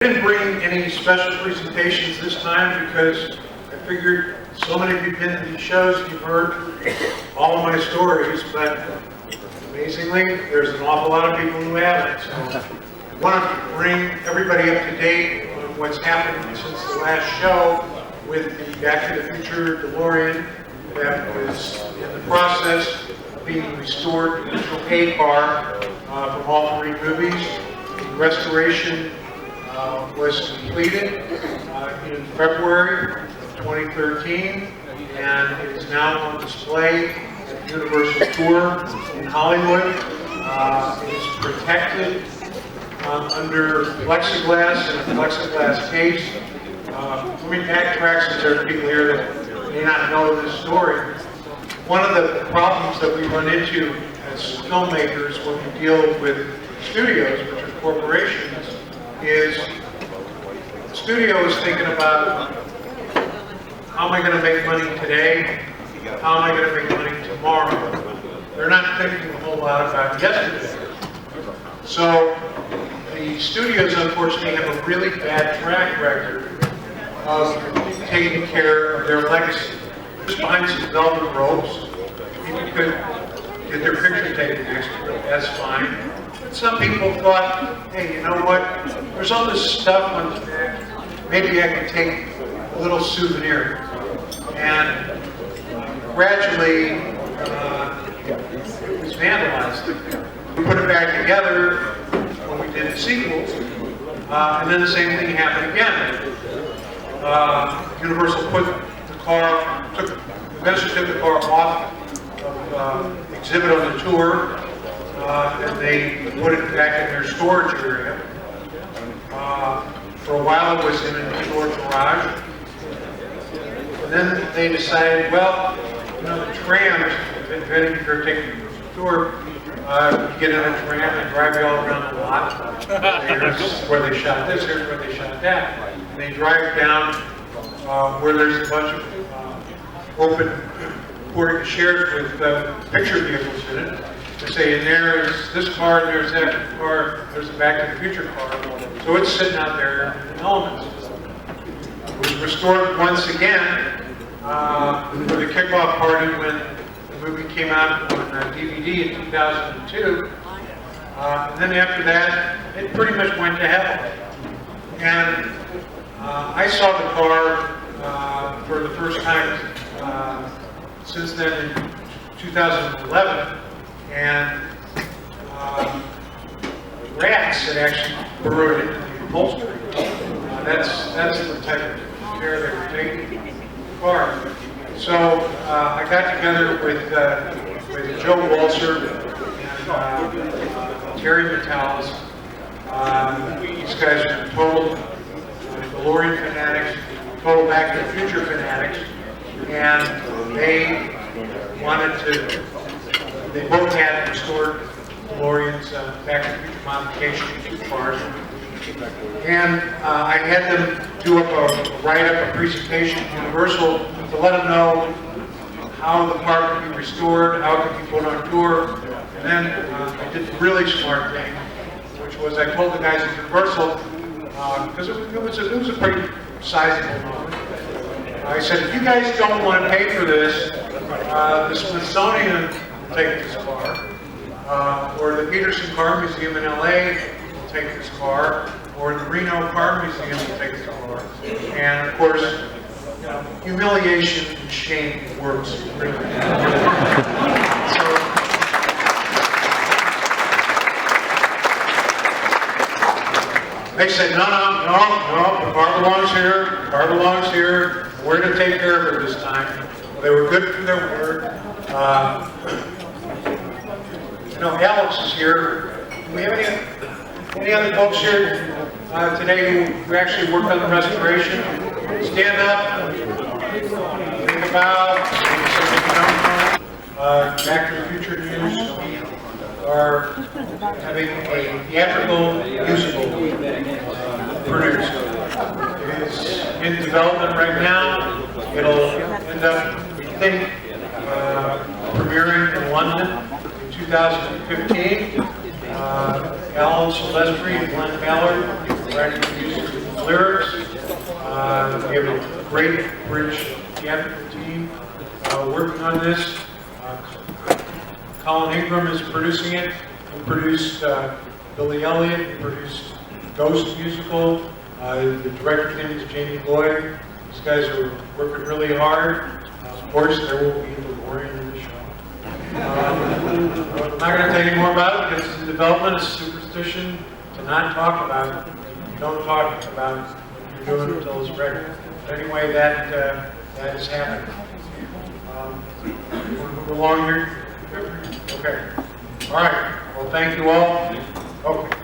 I didn't bring any special presentations this time because I figured so many of you have been to these shows, you've heard all of my stories, but amazingly, there's an awful lot of people who haven't. So I want to bring everybody up to date on what's happened since the last show with the Back to the Future Delorean that was in the process of being restored to the A car from all three movies. The restoration was completed in February of 2013, and it is now on display at the Universal Tour in Hollywood. It is protected under plexiglass in a plexiglass case. Let me backtrack since there are people here that may not know this story. One of the problems that we run into as filmmakers when we deal with studios, which are corporations, is the studio is thinking about how am I going to make money today, how am I going to make money tomorrow. They're not thinking a whole lot about yesterday. So the studios unfortunately have a really bad track record of taking care of their legacy. Just behind some velvet ropes, people could get their picture taken next to it, that's fine. Some people thought, hey, you know what, there's all this stuff on the back, maybe I can take a little souvenir. And gradually, it was vandalized. We put it back together when we did the sequels, and then the same thing happened again. Universal put the car, eventually took the car off of exhibit on the tour, and they put it back in their storage area. For a while it was in a storage garage. And then they decided, well, you know, the trams, if any of you are taking the tour, you get in a tram and drive you all around the lot. Here's where they shot this, here's where they shot that. And they drive down where there's a bunch of open porting shares with picture vehicles in it. They say, and there is this car, and there's that car, there's a Back to the Future car. So it's sitting out there in elements. It was restored once again for the kickoff party when the movie came out on DVD in 2002. And then after that, it pretty much went to hell. And I saw the car for the first time since then in 2011. And rats had actually burrowed into the upholstery. That's the type of care they were taking in the car. So I got together with Joe Walser and Terry Metals. These guys are total Delorean fanatics, total Back to the Future fanatics, and they wanted to. They both had restored DeLoreans, Back to the Future modification cars. And I had them do up write-up, a presentation at Universal to let them know how the car could be restored, how it could be put on tour. And then I did the really smart thing, which was I told the guys at Universal, because it was a pretty sizable moment. I said, if you guys don't want to pay for this, the Smithsonian take this car, or the Peterson Car Museum in LA will take this car, or the Reno Car Museum will take this car. And of course, you know, humiliation and shame works really well. So, they said, no, the car belongs here, the car belongs here, we're going to take care of it this time. Well, they were good for their word. You know, Alex is here. Do we have any other folks here today who actually worked on the restoration? Stand up. Think about. Back to the Future News. We are having a theatrical musical produced. It's in development right now. It'll end up, we think, premiering in London. 2015, Alan Silvestri and Glenn Ballard writing the music lyrics. We have a great British theatrical team working on this. Colin Ingram is producing it. He produced Billy Elliot. He produced Ghost musical. The director's name is Jamie Lloyd. These guys are working really hard. Of course, there will be a Delorean in the show. I'm not going to tell you more about it because it's in development. It's a superstition to not talk about it. You don't talk about what you're doing until it's ready. But anyway, that is happening. You want to move along here? Okay. All right. Well, thank you all. Okay.